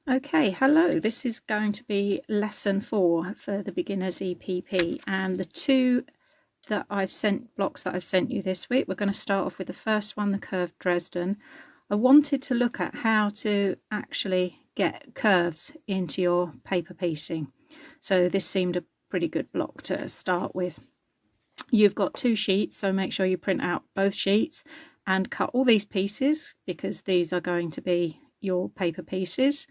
Okay, hello. This is going to be lesson 4 for the beginners EPP, and the two blocks that I've sent you this week. We're going to start off with the first one, the curved Dresden. I wanted to look at how to actually get curves into your paper piecing, so this seemed a pretty good block to start with. You've got 2 sheets, so make sure you print out both sheets and cut all these pieces because these are going to be your paper pieces.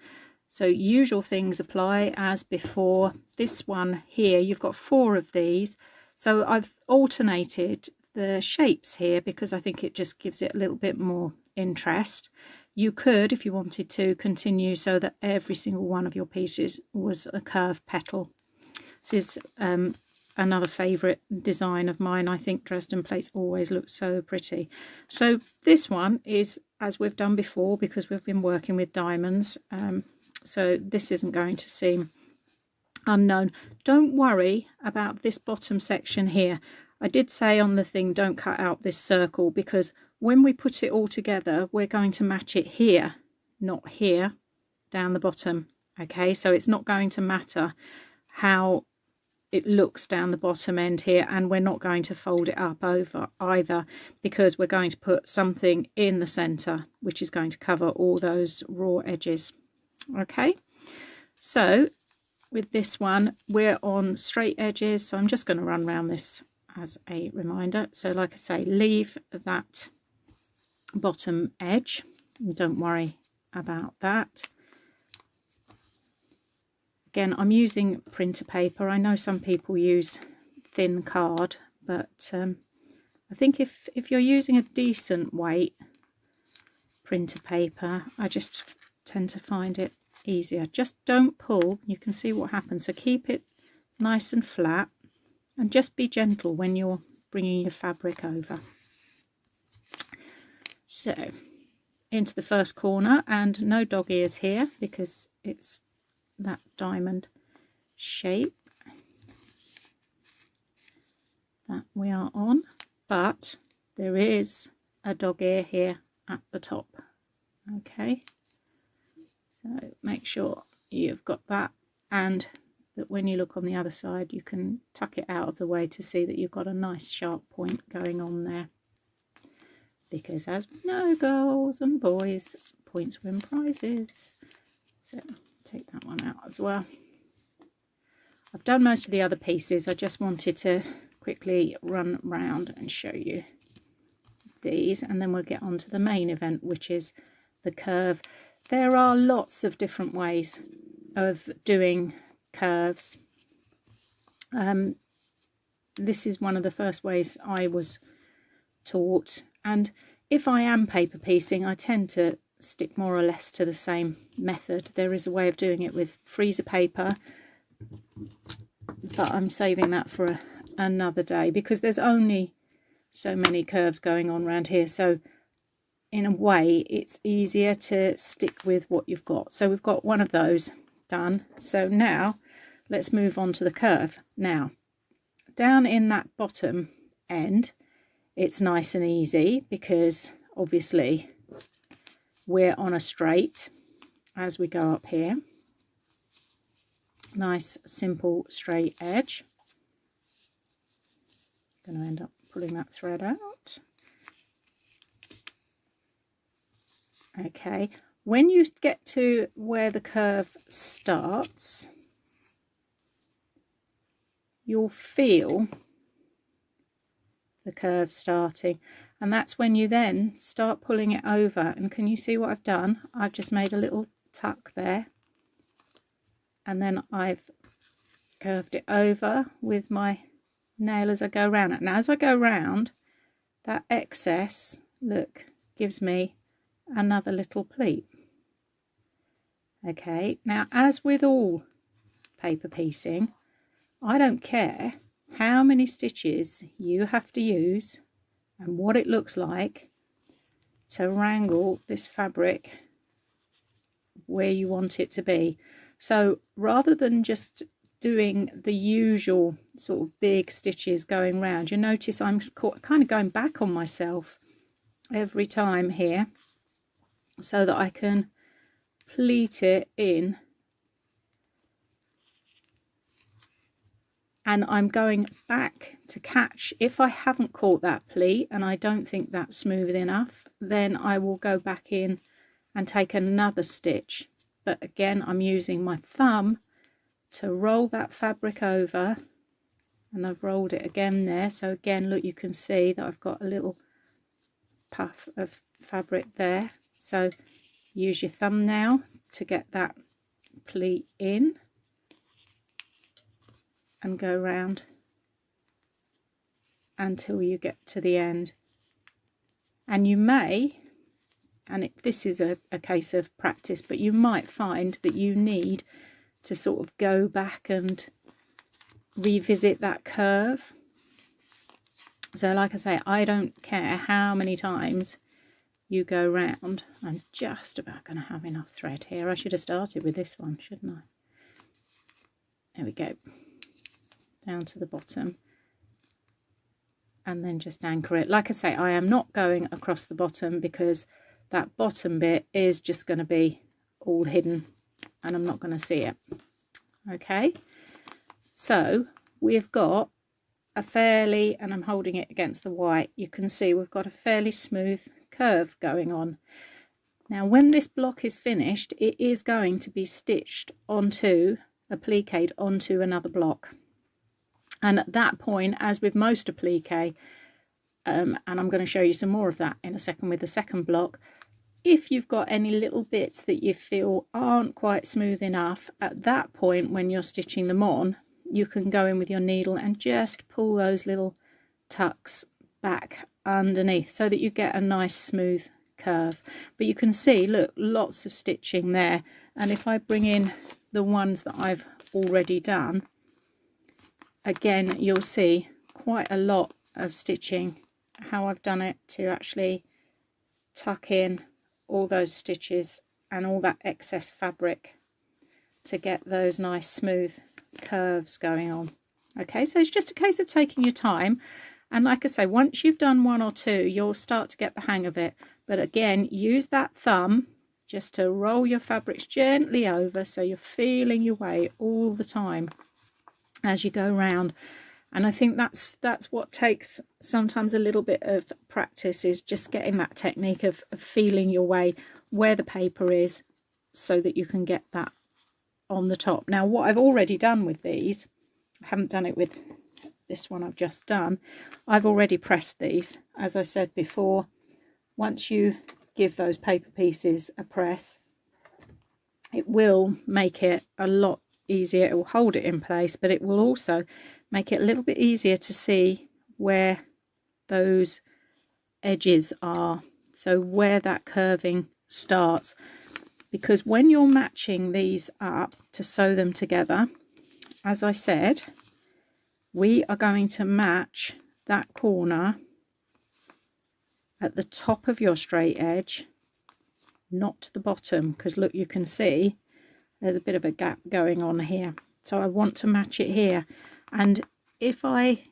So usual things apply as before. This one here, you've got 4 of these. So I've alternated the shapes here because I think it just gives it a little bit more interest. You could, if you wanted to, continue so that every single one of your pieces was a curved petal. This is another favourite design of mine. I think Dresden plates always look so pretty. So this one is as we've done before because we've been working with diamonds. So this isn't going to seem unknown. Don't worry about this bottom section here. I did say on the thing, don't cut out this circle, because when we put it all together, we're going to match it here, not here, down the bottom. Okay, so it's not going to matter how it looks down the bottom end here, and we're not going to fold it up over either, because we're going to put something in the center which is going to cover all those raw edges. Okay, so with this one we're on straight edges, so I'm just going to run around this as a reminder. So like I say, leave that bottom edge, don't worry about that. Again, I'm using printer paper. I know some people use thin card, but I think if you're using a decent weight printer paper, I just tend to find it easier. Just don't pull, you can see what happens. So keep it nice and flat and just be gentle when you're bringing your fabric over. So into the first corner, and no dog ears here because it's that diamond shape that we are on, but there is a dog ear here at the top. Okay, so make sure you've got that, and that when you look on the other side you can tuck it out of the way to see that you've got a nice sharp point going on there, because as we know, girls and boys, points win prizes. So take that one out as well. I've done most of the other pieces. I just wanted to quickly run round and show you these, and then we'll get on to the main event, which is the curve. There are lots of different ways of doing curves. This is one of the first ways I was taught, and if I am paper piecing, I tend to stick more or less to the same method. There is a way of doing it with freezer paper, but I'm saving that for another day because there's only so many curves going on around here. So in a way it's easier to stick with what you've got. So we've got one of those done. So now let's move on to the curve. Now down in that bottom end, it's nice and easy because obviously we're on a straight as we go up here. Nice simple straight edge. Going to end up pulling that thread out. Okay, when you get to where the curve starts, you'll feel the curve starting, and that's when you then start pulling it over. And can you see what I've done? I've just made a little tuck there, and then I've curved it over with my nail as I go around it. Now as I go round, that excess, look, gives me another little pleat. Okay, now as with all paper piecing, I don't care how many stitches you have to use and what it looks like to wrangle this fabric where you want it to be. So rather than just doing the usual sort of big stitches going round, you notice I'm kind of going back on myself every time here so that I can pleat it in, and I'm going back to catch. If I haven't caught that pleat and I don't think that's smooth enough, then I will go back in and take another stitch. But again, I'm using my thumb to roll that fabric over, and I've rolled it again there. So again, look, you can see that I've got a little puff of fabric there. So use your thumb now to get that pleat in and go round until you get to the end. And you may, and this is a case of practice, but you might find that you need to sort of go back and revisit that curve. So like I say, I don't care how many times you go round. I'm just about going to have enough thread here. I should have started with this one, shouldn't I? There we go. Down to the bottom. And then just anchor it. Like I say, I am not going across the bottom because that bottom bit is just going to be all hidden and I'm not going to see it. Okay, so we've got a fairly, and I'm holding it against the white, you can see we've got a fairly smooth curve going on. Now when this block is finished, it is going to be stitched onto, appliqued onto another block. And at that point, as with most applique, and I'm going to show you some more of that in a second with the second block, if you've got any little bits that you feel aren't quite smooth enough, at that point when you're stitching them on, you can go in with your needle and just pull those little tucks back underneath so that you get a nice smooth curve. But you can see, look, lots of stitching there. And if I bring in the ones that I've already done, again, you'll see quite a lot of stitching, how I've done it to actually tuck in all those stitches and all that excess fabric to get those nice smooth curves going on. Okay, so it's just a case of taking your time, and like I say, once you've done one or two, you'll start to get the hang of it. But again, use that thumb just to roll your fabrics gently over so you're feeling your way all the time as you go round. And I think that's what takes sometimes a little bit of practice, is just getting that technique of feeling your way where the paper is so that you can get that on the top. Now what I've already done with these, I haven't done it with this one I've just done, I've already pressed these. As I said before, once you give those paper pieces a press, it will make it a lot easier. It will hold it in place, but it will also make it a little bit easier to see where those edges are, so where that curving starts. Because when you're matching these up to sew them together, as I said, we are going to match that corner at the top of your straight edge, not the bottom, because look, you can see there's a bit of a gap going on here. So I want to match it here. And if I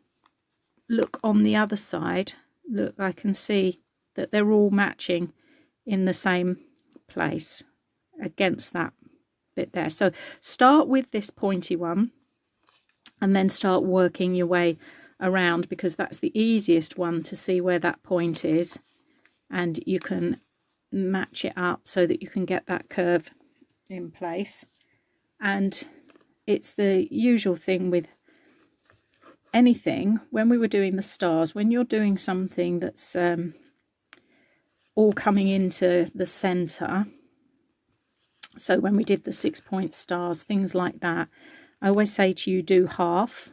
look on the other side, look, I can see that they're all matching in the same place against that bit there. So start with this pointy one and then start working your way around, because that's the easiest one to see where that point is, and you can match it up so that you can get that curve in place. And it's the usual thing with anything. When we were doing the stars, when you're doing something that's all coming into the center, so when we did the 6-point stars, things like that, I always say to you, do half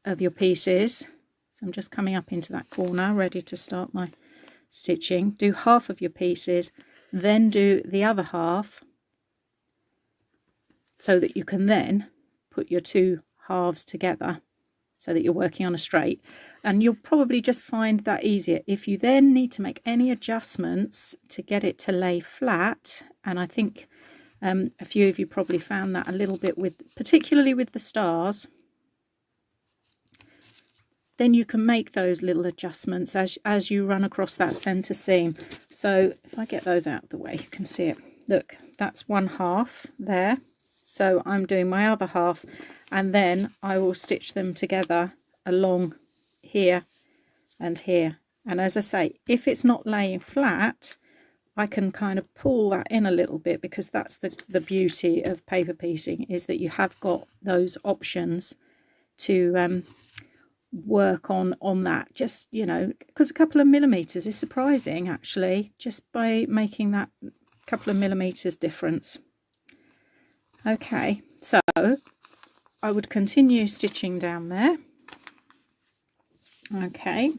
of your pieces. So I'm just coming up into that corner ready to start my stitching. Do half of your pieces, then do the other half, so that you can then put your two halves together so that you're working on a straight. And you'll probably just find that easier. If you then need to make any adjustments to get it to lay flat, and I think a few of you probably found that a little bit with, particularly with the stars, then you can make those little adjustments as you run across that center seam. So if I get those out of the way, you can see it. look, that's one half there, so I'm doing my other half, and then I will stitch them together along here and here. And as I say, if it's not laying flat, I can kind of pull that in a little bit, because that's the beauty of paper piecing, is that you have got those options to work on that, just, you know, because a couple of millimeters is surprising actually, just by making that couple of millimeters difference. Okay, so I would continue stitching down there. Okay,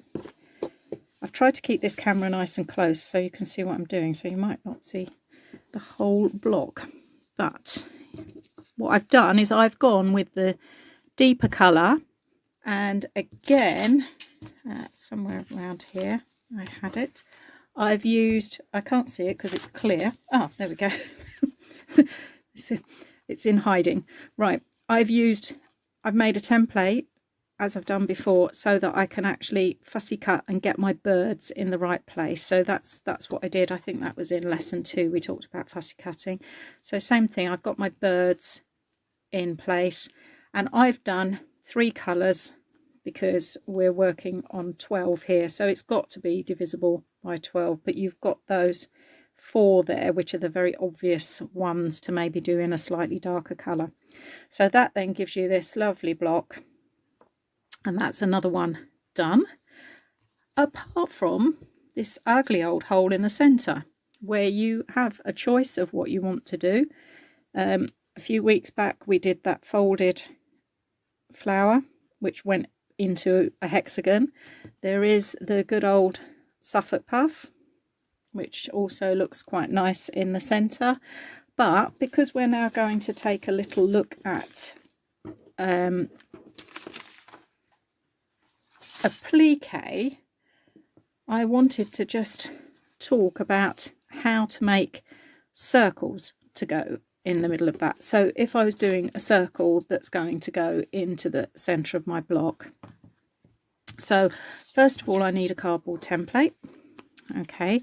I've tried to keep this camera nice and close so you can see what I'm doing, so you might not see the whole block, but what I've done is I've gone with the deeper colour, and again somewhere around here I had it, I've used, I can't see it because it's clear, oh there we go. It's in hiding. Right, I've made a template, as I've done before, so that I can actually fussy cut and get my birds in the right place. So that's what I did. I think that was in lesson 2 we talked about fussy cutting. So same thing, I've got my birds in place, and I've done 3 colours because we're working on 12 here, so it's got to be divisible by 12, but you've got those 4 there, which are the very obvious ones to maybe do in a slightly darker colour. So that then gives you this lovely block, and that's another one done, apart from this ugly old hole in the centre where you have a choice of what you want to do. A few weeks back we did that folded flower which went into a hexagon. There is the good old Suffolk puff, which also looks quite nice in the centre, but because we're now going to take a little look at applique, I wanted to just talk about how to make circles to go in the middle of that. So if I was doing a circle that's going to go into the centre of my block, so first of all I need a cardboard template. Okay,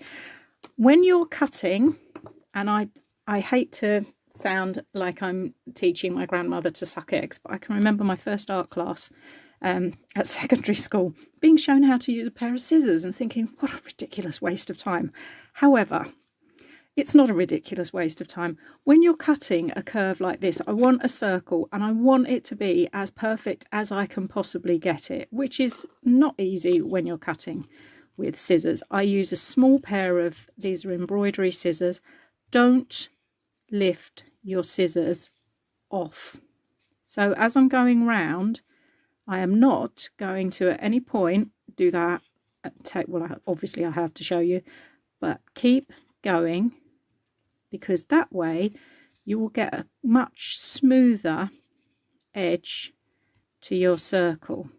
when you're cutting, and I hate to sound like I'm teaching my grandmother to suck eggs, but I can remember my first art class at secondary school being shown how to use a pair of scissors and thinking, what a ridiculous waste of time. However, it's not a ridiculous waste of time. When you're cutting a curve like this, I want a circle, and I want it to be as perfect as I can possibly get it, which is not easy when you're cutting with scissors. I use a small pair of, these are embroidery scissors. Don't lift your scissors off. So as I'm going round, I am not going to at any point do that. Well, obviously I have to show you, but keep going, because that way you will get a much smoother edge to your circle.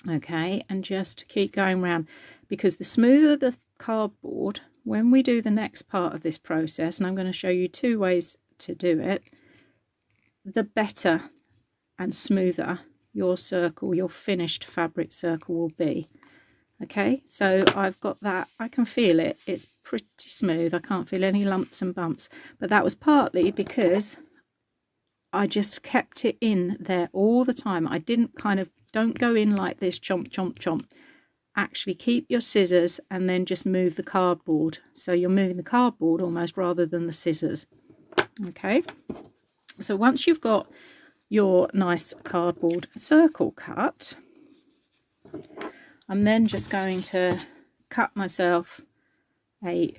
Okay, and just keep going round, because the smoother the cardboard, when we do the next part of this process, and I'm going to show you 2 ways to do it, the better and smoother your circle, your finished fabric circle will be. Okay, so I've got that, I can feel it, it's pretty smooth, I can't feel any lumps and bumps, but that was partly because I just kept it in there all the time. I didn't don't go in like this, chomp, chomp, chomp. Actually keep your scissors and then just move the cardboard. So you're moving the cardboard almost rather than the scissors. Okay, so once you've got your nice cardboard circle cut, I'm then just going to cut myself a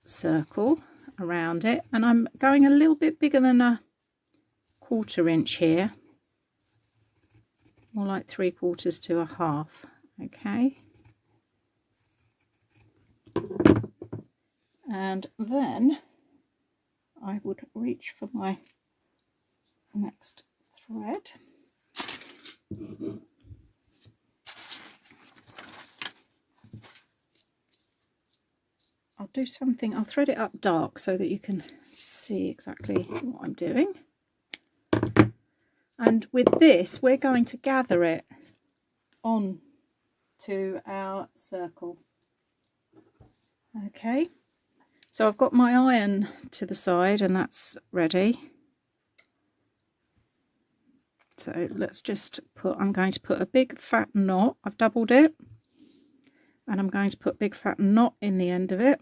circle around it, and I'm going a little bit bigger than a 1/4 inch here, more like 3/4 to a half. Okay, and then I would reach for my next thread. I'll do something, I'll thread it up dark so that you can see exactly what I'm doing. And with this, we're going to gather it on to our circle. Okay, So I've got my iron to the side and that's ready. So let's just put, I'm going to put a big fat knot. I've doubled it and I'm going to put a big fat knot in the end of it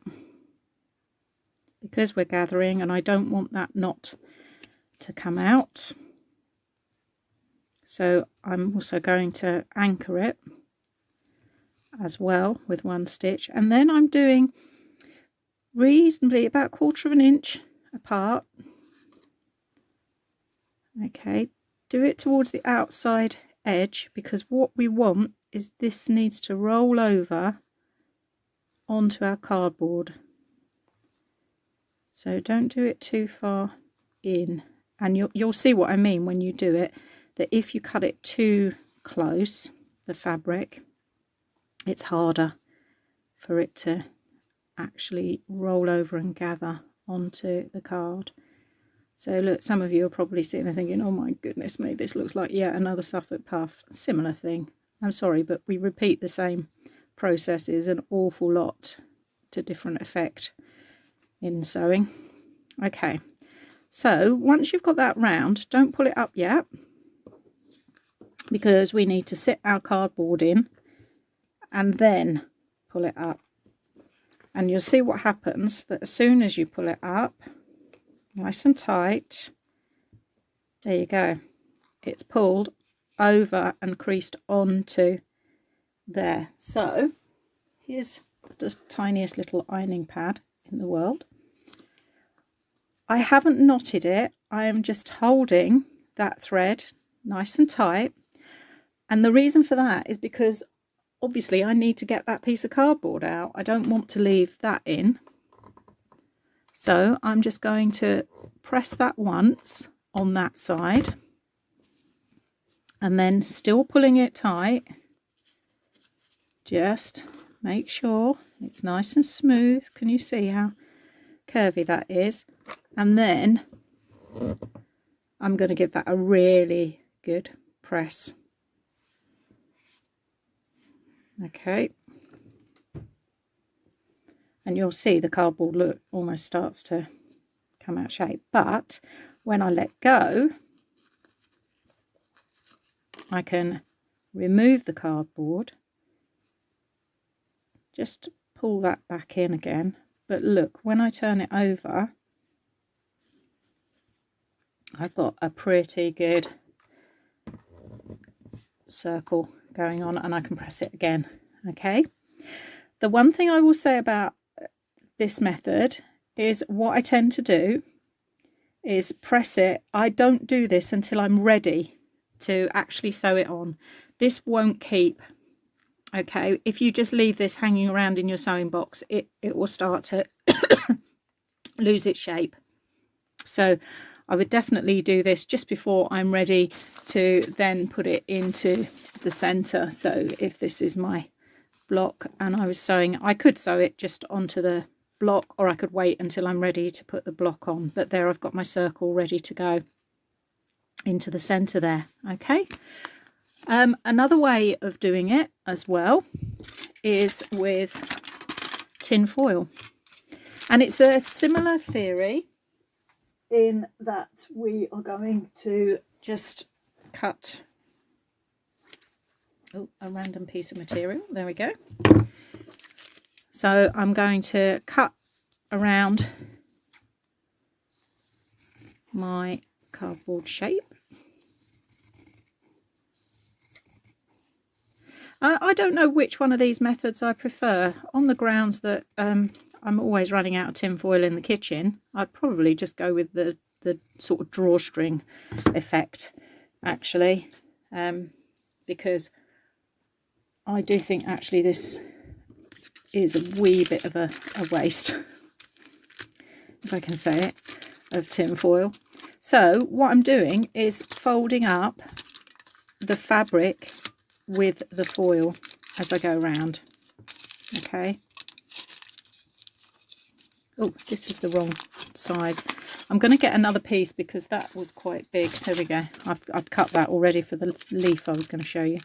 because we're gathering and I don't want that knot to come out. So I'm also going to anchor it as well with one stitch, and then I'm doing reasonably about 1/4 inch apart. Okay, do it towards the outside edge because what we want is this needs to roll over onto our cardboard. So don't do it too far in, and you'll see what I mean when you do it, that if you cut it too close, the fabric, it's harder for it to actually roll over and gather onto the card. So look, some of you are probably sitting there thinking, oh my goodness me, this looks like yet another Suffolk puff. Similar thing. I'm sorry, but we repeat the same processes an awful lot to different effect in sewing. Okay, so once you've got that round, don't pull it up yet because we need to sit our cardboard in and then pull it up. And you'll see what happens, that as soon as you pull it up, nice and tight, there you go, it's pulled over and creased onto there. So here's the tiniest little ironing pad in the world. I haven't knotted it, I am just holding that thread nice and tight, and the reason for that is because obviously I need to get that piece of cardboard out. I don't want to leave that in. So I'm just going to press that once on that side and then still pulling it tight. Just make sure it's nice and smooth. Can you see how curvy that is? And then I'm going to give that a really good press. Okay, and you'll see the cardboard look almost starts to come out shape, but when I let go I can remove the cardboard, just pull that back in again, but look, when I turn it over I've got a pretty good circle going on and I can press it again. Okay, the one thing I will say about this method is what I tend to do is press it. I don't do this until I'm ready to actually sew it on. This won't keep. Okay, if you just leave this hanging around in your sewing box, it will start to lose its shape. So I would definitely do this just before I'm ready to then put it into the center. So if this is my block and I was sewing, I could sew it just onto the block, or I could wait until I'm ready to put the block on. But there I've got my circle ready to go into the center there. Okay, another way of doing it as well is with tin foil, and it's a similar theory in that we are going to just cut a random piece of material. There we go. So I'm going to cut around my cardboard shape. I don't know which one of these methods I prefer, on the grounds that I'm always running out of tin foil in the kitchen. I'd probably just go with the sort of drawstring effect actually, because I do think actually this is a wee bit of a waste, if I can say it, of tin foil. So what I'm doing is folding up the fabric with the foil as I go around. Okay. Oh, this is the wrong size. I'm going to get another piece because that was quite big. There we go. I've cut that already for the leaf I was going to show you.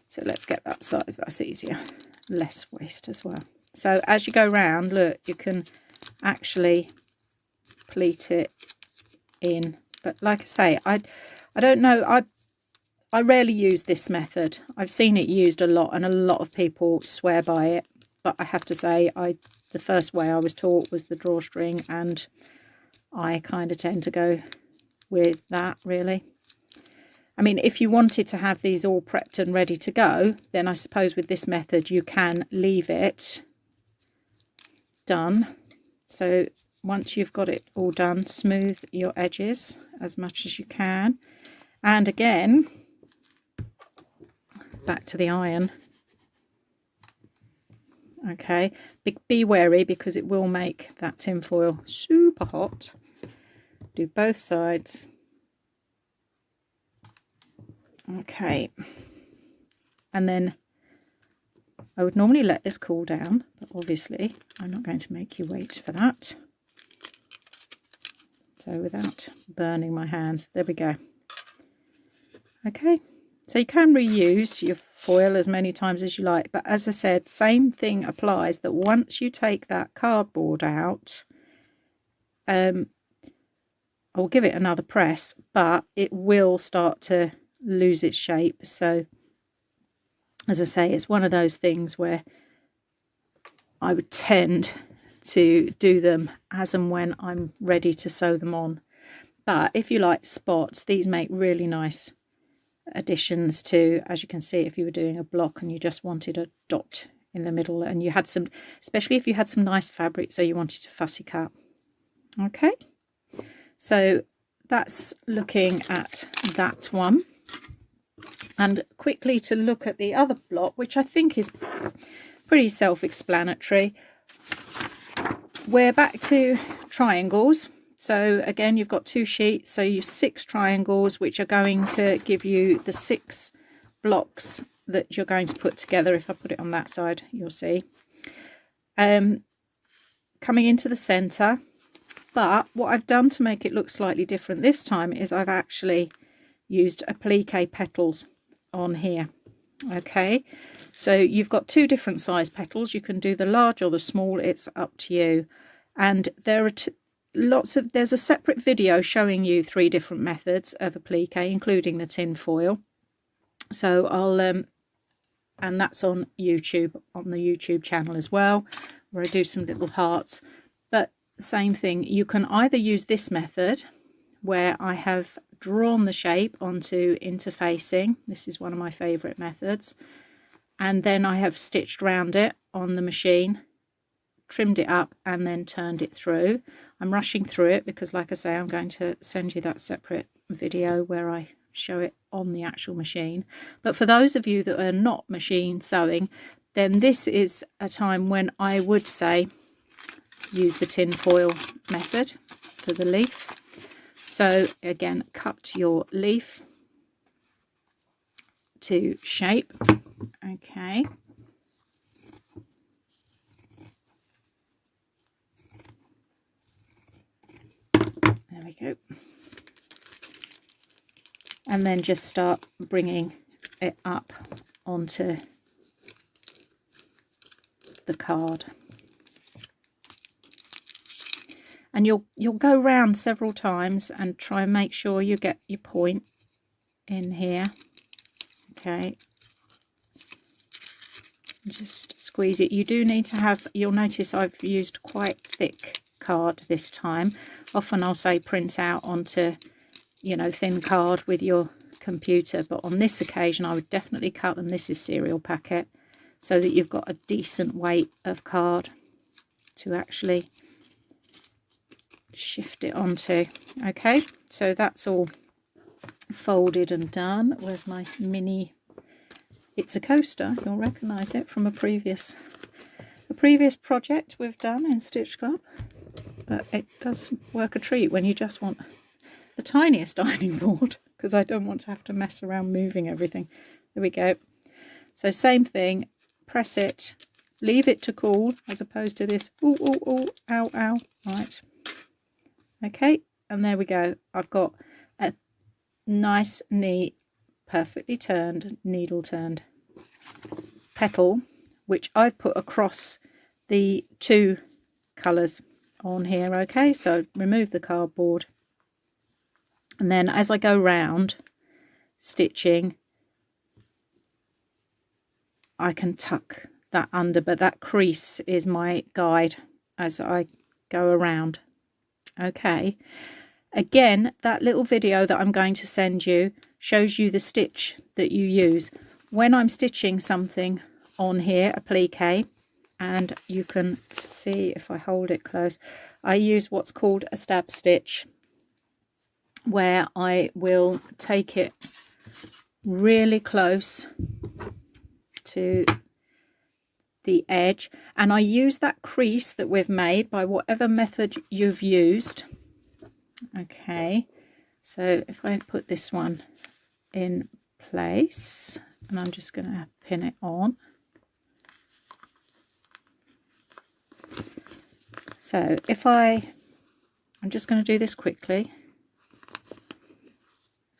So let's get that size. That's easier. Less waste as well. So as you go round, look, you can actually pleat it in. But like I say, I don't know, I rarely use this method. I've seen it used a lot and a lot of people swear by it, but I have to say the first way I was taught was the drawstring, and I kind of tend to go with that, really. I mean, if you wanted to have these all prepped and ready to go, then I suppose with this method you can leave it done. So once you've got it all done, smooth your edges as much as you can. And again, back to the iron. Okay, be wary because it will make that tin foil super hot. Do both sides. Okay, and then I would normally let this cool down, but obviously I'm not going to make you wait for that. So without burning my hands, there we go. Okay, so you can reuse your foil as many times as you like, but as I said, same thing applies, that once you take that cardboard out, I'll give it another press, but it will start to lose its shape. So as I say, it's one of those things where I would tend to do them as and when I'm ready to sew them on. But if you like spots, these make really nice additions to, as you can see, if you were doing a block and you just wanted a dot in the middle, and you had some, especially if you had some nice fabric, so you wanted to fussy cut. Okay, so that's looking at that one. And quickly to look at the other block, which I think is pretty self-explanatory. We're back to triangles. So again, you've got 2 sheets, so you 6 triangles, which are going to give you the 6 blocks that you're going to put together. If I put it on that side, you'll see. Coming into the centre. But what I've done to make it look slightly different this time is I've actually used applique petals on here. Okay, so you've got 2 different size petals. You can do the large or the small, it's up to you. And there are there's a separate video showing you 3 different methods of applique, including the tin foil. So I'll and that's on YouTube, on the YouTube channel as well, where I do some little hearts. But same thing, you can either use this method where I have drawn the shape onto interfacing. This is one of my favorite methods, and then I have stitched around it on the machine, trimmed it up, and then turned it through. I'm rushing through it because, like I say, I'm going to send you that separate video where I show it on the actual machine. But for those of you that are not machine sewing, then this is a time when I would say use the tin foil method for the leaf. So again, cut your leaf to shape. Okay. There we go. And then just start bringing it up onto the card. And you'll go round several times and try and make sure you get your point in here. Okay. Just squeeze it. You do need to have, you'll notice I've used quite thick card this time. Often I'll say print out onto, you know, thin card with your computer, but on this occasion I would definitely cut, and this is cereal packet, so that you've got a decent weight of card to actually shift it onto. Okay, so that's all folded and done. Where's my mini? It's a coaster. You'll recognise it from a previous project we've done in Stitch Club. But it does work a treat when you just want the tiniest ironing board, because I don't want to have to mess around moving everything. There we go. So same thing, press it, leave it to cool, as opposed to this ooh, ooh, ooh, ow, ow. Right. Okay, and there we go. I've got a nice, neat, perfectly turned, needle turned petal, which I've put across the 2 colours on here. Okay, so remove the cardboard, and then as I go round stitching, I can tuck that under, but that crease is my guide as I go around. Okay, again, that little video that I'm going to send you shows you the stitch that you use when I'm stitching something on here, applique, and you can see if I hold it close, I use what's called a stab stitch, where I will take it really close to the edge, and I use that crease that we've made by whatever method you've used. Okay, so if I put this one in place, and I'm just going to pin it on. So if I'm just going to do this quickly.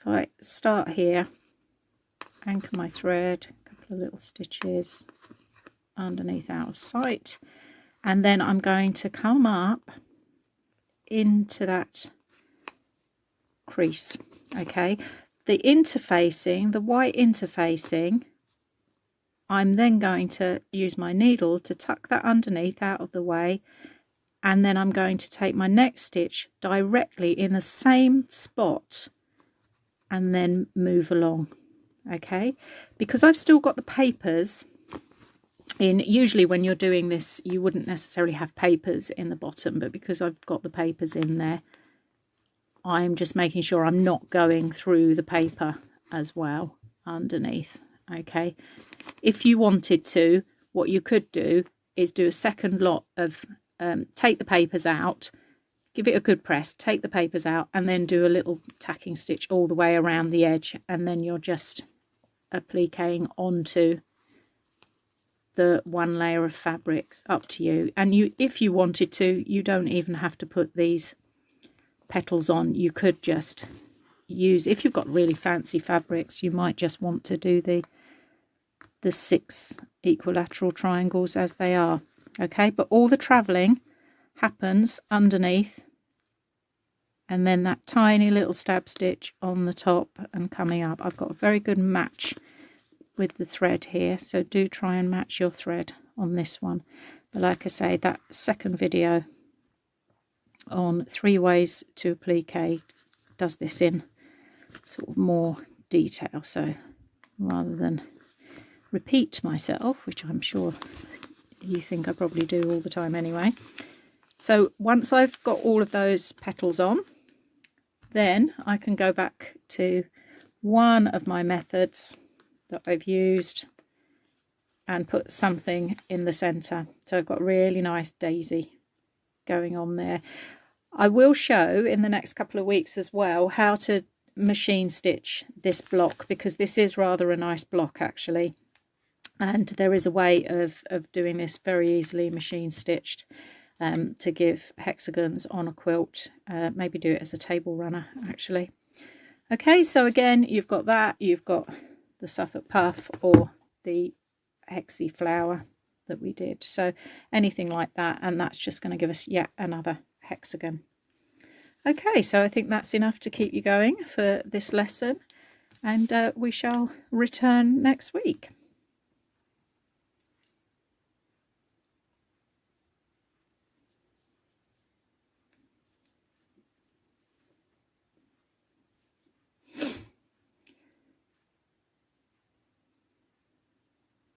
If I start here, anchor my thread, a couple of little stitches underneath out of sight, and then I'm going to come up into that crease. Okay, the interfacing, the white interfacing, I'm then going to use my needle to tuck that underneath out of the way, and then I'm going to take my next stitch directly in the same spot and then move along. Okay, because I've still got the papers in. Usually when you're doing this you wouldn't necessarily have papers in the bottom, but because I've got the papers in there, I'm just making sure I'm not going through the paper as well underneath. Okay, if you wanted to, what you could do is do a second lot of take the papers out, give it a good press, take the papers out, and then do a little tacking stitch all the way around the edge, and then you're just appliquing onto the one layer of fabrics. Up to you. And you, if you wanted to, you don't even have to put these petals on. You could just use, if you've got really fancy fabrics, you might just want to do the 6 equilateral triangles as they are. Okay, but all the traveling happens underneath, and then that tiny little stab stitch on the top and coming up. I've got a very good match with the thread here, so do try and match your thread on this one. But like I say, that second video on 3 ways to applique does this in sort of more detail, so rather than repeat myself, which I'm sure you think I probably do all the time anyway. So once I've got all of those petals on, then I can go back to one of my methods that I've used and put something in the center. So I've got a really nice daisy going on there. I will show in the next couple of weeks as well how to machine stitch this block, because this is rather a nice block actually, and there is a way of doing this very easily machine stitched to give hexagons on a quilt. Maybe do it as a table runner actually. Okay, so again, you've got that, you've got the Suffolk puff or the hexy flower that we did, so anything like that, and that's just going to give us yet another hexagon. Okay, so I think that's enough to keep you going for this lesson, and we shall return next week.